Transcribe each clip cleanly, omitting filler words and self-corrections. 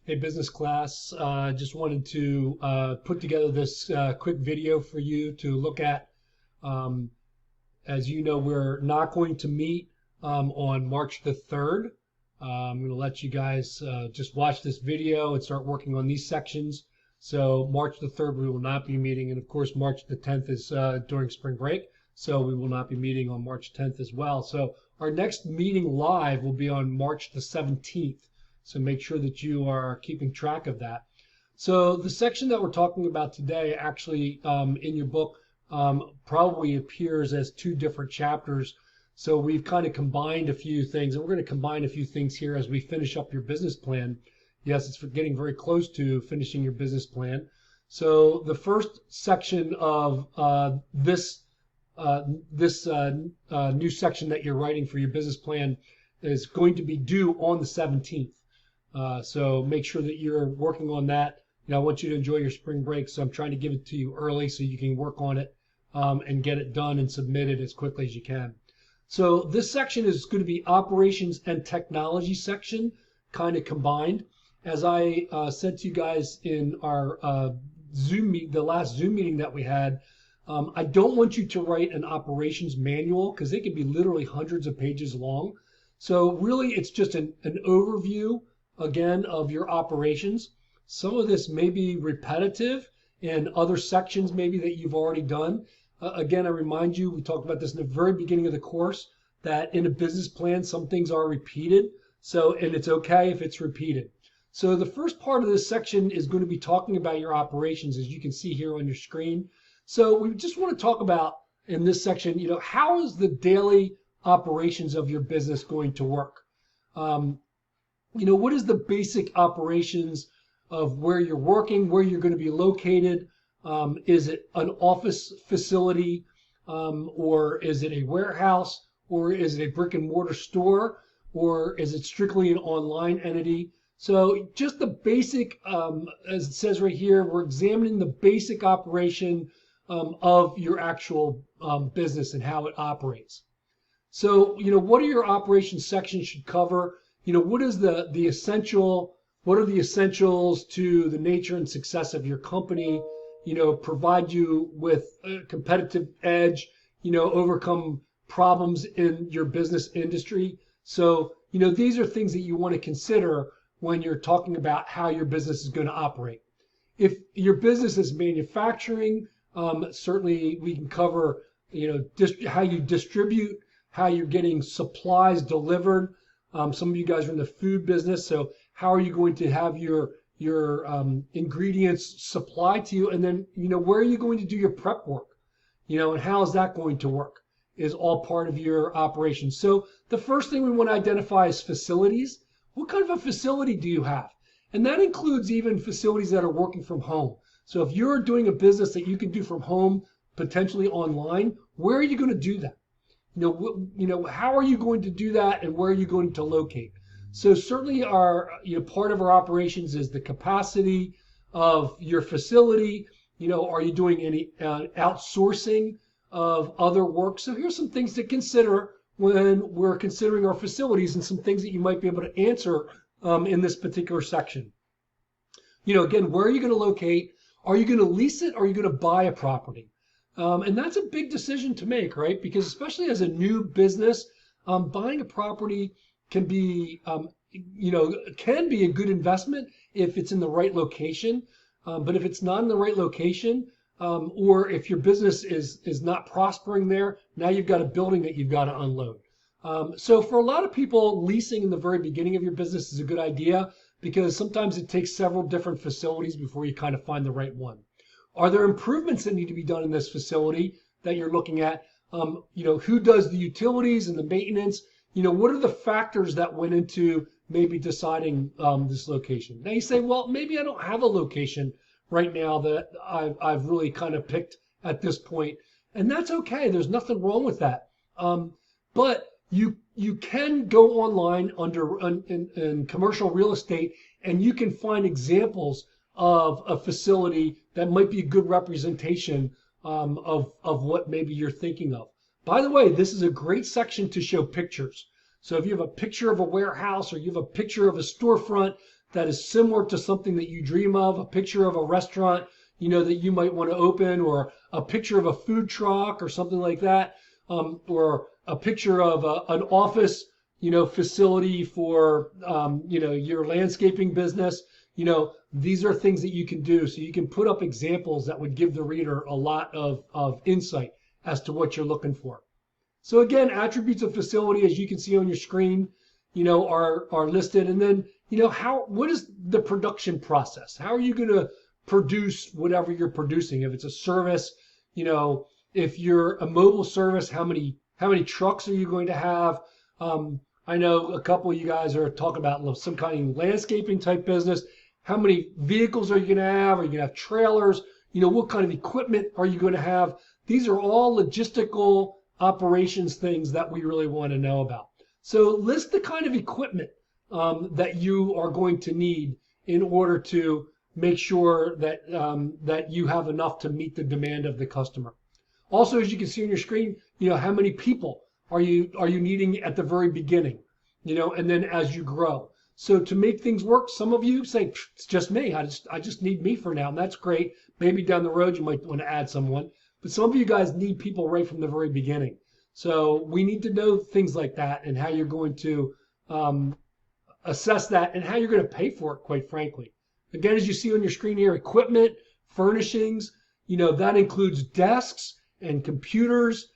Hey, business class. Just wanted to put together this quick video for you to look at. Um, as you know, we're not going to meet on March the 3rd. I'm going to let you guys just watch this video and start working on these sections. So March the 3rd, we will not be meeting. And of course, March the 10th is during spring break. So we will not be meeting on March 10th as well. So our next meeting live will be on March the 17th. So make sure that you are keeping track of that. So the section that we're talking about today actually in your book probably appears as two different chapters. So we've kind of combined a few things, and we're going to combine a few things here as we finish up your business plan. Yes, it's getting very close to finishing your business plan. So the first section of this new section that you're writing for your business plan is going to be due on the 17th. So make sure that you're working on that. I want you to enjoy your spring break, so I'm trying to give it to you early so you can work on it and get it done and submitted as quickly as you can. So this section is going to be operations and technology section, kind of combined. As I said to you guys in our the last Zoom meeting that we had, I don't want you to write an operations manual because they can be literally hundreds of pages long. So really, it's just an overview again of your operations. Some of this may be repetitive in other sections maybe that you've already done. Again, I remind you, we talked about this in the very beginning of the course, that in a business plan, some things are repeated. And it's okay if it's repeated. So the first part of this section is going to be talking about your operations, as you can see here on your screen. So we just want to talk about in this section, how is the daily operations of your business going to work? What is the basic operations of where you're working, where you're going to be located? Is it an office facility, or is it a warehouse, or is it a brick and mortar store, or is it strictly an online entity? So just the basic, as it says right here, we're examining the basic operation of your actual business and how it operates. So, what are your operations sections should cover? What is the essential? What are the essentials to the nature and success of your company? Provide you with a competitive edge, overcome problems in your business industry. So, these are things that you want to consider when you're talking about how your business is going to operate. If your business is manufacturing, certainly we can cover, how you distribute, how you're getting supplies delivered. Some of you guys are in the food business, so how are you going to have your ingredients supplied to you, and then where are you going to do your prep work, and how is that going to work is all part of your operation. So the first thing we want to identify is facilities. What kind of a facility do you have? And that includes even facilities that are working from home. So if you're doing a business that you can do from home, potentially online, where are you going to do that? How are you going to do that, and where are you going to locate? So certainly part of our operations is the capacity of your facility. Are you doing any outsourcing of other work? So here's some things to consider when we're considering our facilities, and some things that you might be able to answer in this particular section. Again, where are you going to locate? Are you going to lease it, or are you going to buy a property? And that's a big decision to make, right? Because especially as a new business, buying a property can be a good investment if it's in the right location. But if it's not in the right location, or if your business is not prospering there, now you've got a building that you've got to unload. So for a lot of people, leasing in the very beginning of your business is a good idea, because sometimes it takes several different facilities before you kind of find the right one. Are there improvements that need to be done in this facility that you're looking at? Who does the utilities and the maintenance? What are the factors that went into maybe deciding this location? Now you say, well, maybe I don't have a location right now that I've really kind of picked at this point. And that's okay. There's nothing wrong with that. But you can go online in commercial real estate, and you can find examples of a facility that might be a good representation of what maybe you're thinking of. By the way, this is a great section to show pictures. So if you have a picture of a warehouse, or you have a picture of a storefront, that is similar to something that you dream of, a picture of a restaurant, that you might want to open, or a picture of a food truck or something like that, or a picture of an office, facility for, your landscaping business. These are things that you can do. So you can put up examples that would give the reader a lot of insight as to what you're looking for. So again, attributes of facility, as you can see on your screen, are listed. And then, what is the production process? How are you going to produce whatever you're producing? If it's a service, if you're a mobile service, how many trucks are you going to have? I know a couple of you guys are talking about some kind of landscaping type business. How many vehicles are you going to have? Are you going to have trailers? What kind of equipment are you going to have? These are all logistical operations things that we really want to know about. So list the kind of equipment that you are going to need in order to make sure that that you have enough to meet the demand of the customer. Also, as you can see on your screen, how many people are you needing at the very beginning, and then as you grow. So to make things work, some of you say, it's just me. I just need me for now, and that's great. Maybe down the road you might want to add someone, but some of you guys need people right from the very beginning. So we need to know things like that and how you're going to assess that and how you're going to pay for it, quite frankly. Again, as you see on your screen here, equipment, furnishings, that includes desks and computers,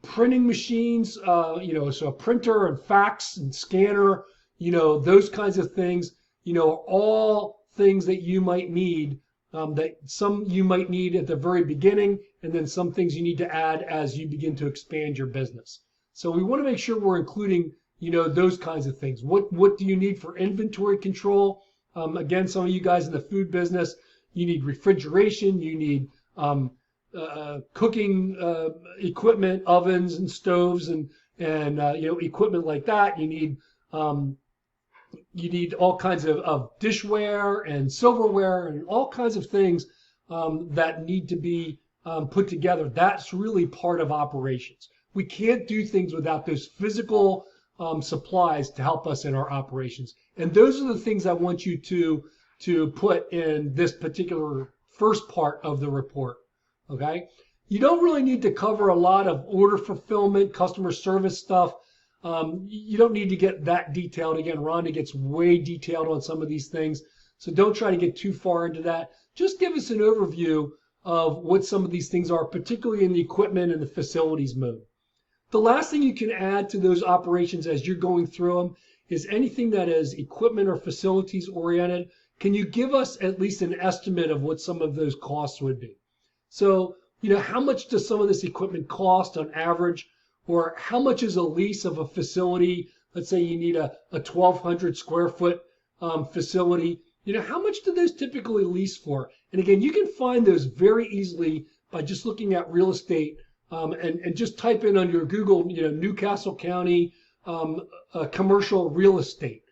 printing machines, so a printer and fax and scanner, those kinds of things, all things that you might need, that some you might need at the very beginning, and then some things you need to add as you begin to expand your business. So we want to make sure we're including, those kinds of things. What do you need for inventory control? Again, some of you guys in the food business, you need refrigeration, you need cooking equipment, ovens and stoves, and equipment like that. You need all kinds of dishware and silverware and all kinds of things that need to be put together. That's really part of operations. We can't do things without those physical supplies to help us in our operations. And those are the things I want you to put in this particular first part of the report. Okay? You don't really need to cover a lot of order fulfillment, customer service stuff. You don't need to get that detailed. Again, Rhonda gets way detailed on some of these things. So don't try to get too far into that. Just give us an overview of what some of these things are, particularly in the equipment and the facilities mode. The last thing you can add to those operations as you're going through them is anything that is equipment or facilities oriented. Can you give us at least an estimate of what some of those costs would be? So, how much does some of this equipment cost on average? Or how much is a lease of a facility? Let's say you need a 1,200 square foot facility. How much do those typically lease for? And again, you can find those very easily by just looking at real estate and just type in on your Google, Newcastle County commercial real estate.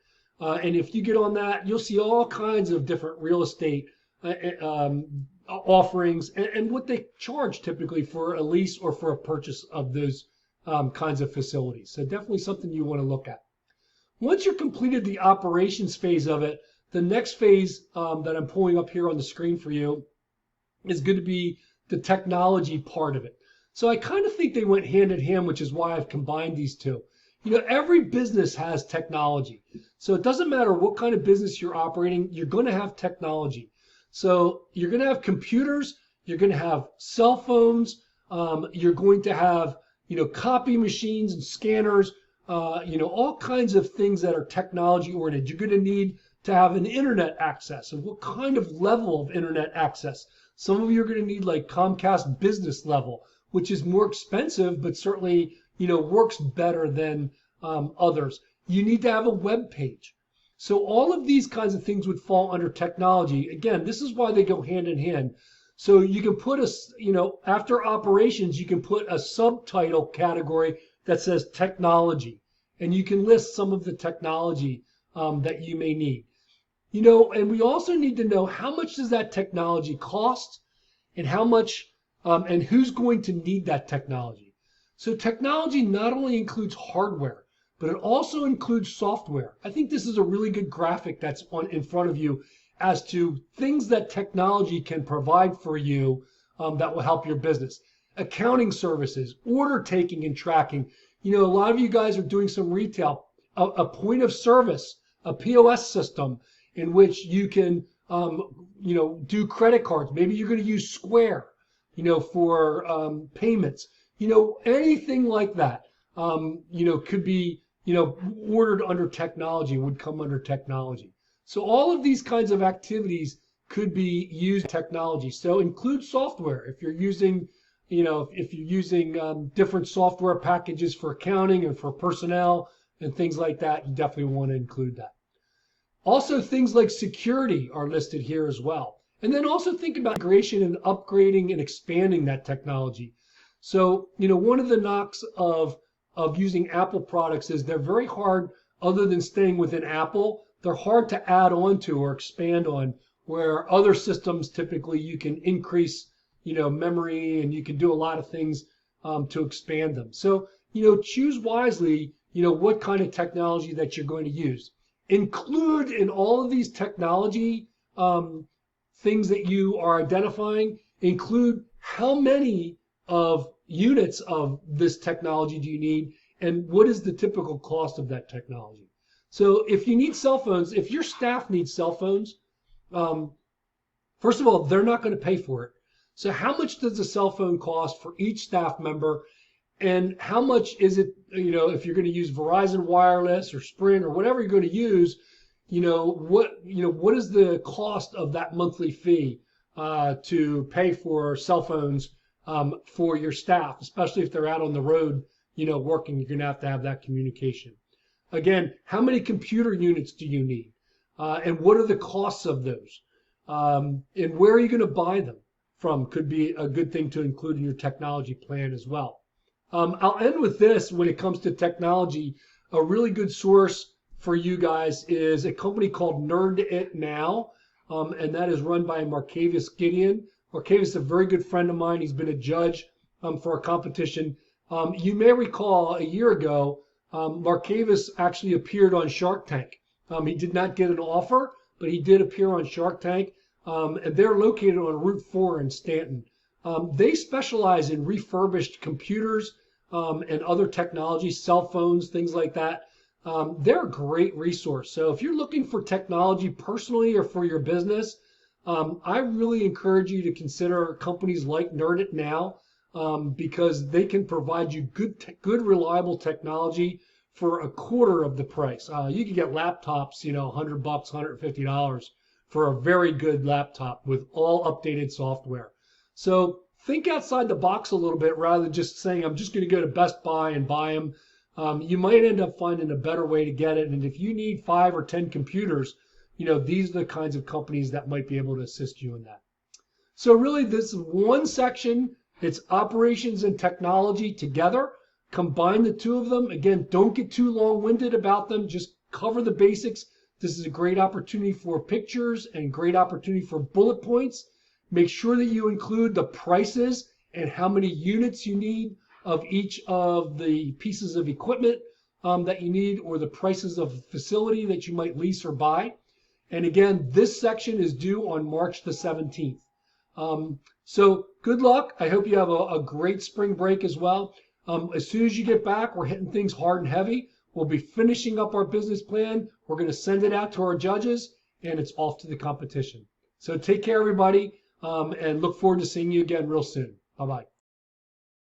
And if you get on that, you'll see all kinds of different real estate offerings and what they charge typically for a lease or for a purchase of those kinds of facilities. So definitely something you want to look at. Once you've completed the operations phase of it, the next phase that I'm pulling up here on the screen for you is going to be the technology part of it. So I kind of think they went hand in hand, which is why I've combined these two. Every business has technology. So it doesn't matter what kind of business you're operating, you're going to have technology. So you're going to have computers, you're going to have cell phones, you're going to have copy machines and scanners, all kinds of things that are technology oriented. You're going to need to have an internet access. And what kind of level of internet access? Some of you are going to need like Comcast business level, which is more expensive, but certainly, works better than others. You need to have a web page. So all of these kinds of things would fall under technology. Again, this is why they go hand in hand. So you can put after operations, you can put a subtitle category that says technology, and you can list some of the technology that you may need. And we also need to know how much does that technology cost, and how much, and who's going to need that technology. So technology not only includes hardware, but it also includes software. I think this is a really good graphic that's in front of you as to things that technology can provide for you that will help your business. Accounting services, order taking and tracking. A lot of you guys are doing some retail, a point of service, a POS system in which you can, do credit cards. Maybe you're going to use Square, for payments. Anything like that, could be, ordered under technology, would come under technology. So all of these kinds of activities could be used technology. So include software. If you're using, different software packages for accounting and for personnel and things like that, you definitely want to include that. Also, things like security are listed here as well. And then also think about integration and upgrading and expanding that technology. So, one of the knocks of using Apple products is they're very hard, other than staying within Apple, they're hard to add on to or expand on, where other systems typically you can increase, memory, and you can do a lot of things to expand them. So, choose wisely, what kind of technology that you're going to use. Include in all of these technology things that you are identifying, include how many of units of this technology do you need, and what is the typical cost of that technology. So if you need cell phones, if your staff needs cell phones, first of all, they're not going to pay for it. So how much does a cell phone cost for each staff member? And how much is it, if you're going to use Verizon Wireless or Sprint or whatever you're going to use, what is the cost of that monthly fee to pay for cell phones for your staff, especially if they're out on the road, working, you're going to have that communication. Again, how many computer units do you need? And what are the costs of those? And where are you going to buy them from? Could be a good thing to include in your technology plan as well. I'll end with this. When it comes to technology, a really good source for you guys is a company called Nerd It Now, and that is run by Marcavius Gideon. Marcavius is a very good friend of mine. He's been a judge for a competition. You may recall a year ago, Marcavius actually appeared on Shark Tank. He did not get an offer, but he did appear on Shark Tank, and they're located on Route 4 in Stanton. They specialize in refurbished computers and other technologies, cell phones, things like that. They're a great resource. So if you're looking for technology personally or for your business, I really encourage you to consider companies like Nerd It Now because they can provide you good, reliable technology for a quarter of the price. You can get laptops, $100, $150 for a very good laptop with all updated software. So think outside the box a little bit rather than just saying, I'm just going to go to Best Buy and buy them. You might end up finding a better way to get it. And if you need 5 or 10 computers, these are the kinds of companies that might be able to assist you in that. So really, this is one section. It's operations and technology together. Combine the two of them. Again, don't get too long-winded about them. Just cover the basics. This is a great opportunity for pictures and great opportunity for bullet points. Make sure that you include the prices and how many units you need of each of the pieces of equipment that you need, or the prices of a facility that you might lease or buy. And again, this section is due on March the 17th. So good luck. I hope you have a great spring break as well. As soon as you get back, we're hitting things hard and heavy. We'll be finishing up our business plan. We're going to send it out to our judges, and it's off to the competition. So take care, everybody. And look forward to seeing you again real soon. Bye-bye.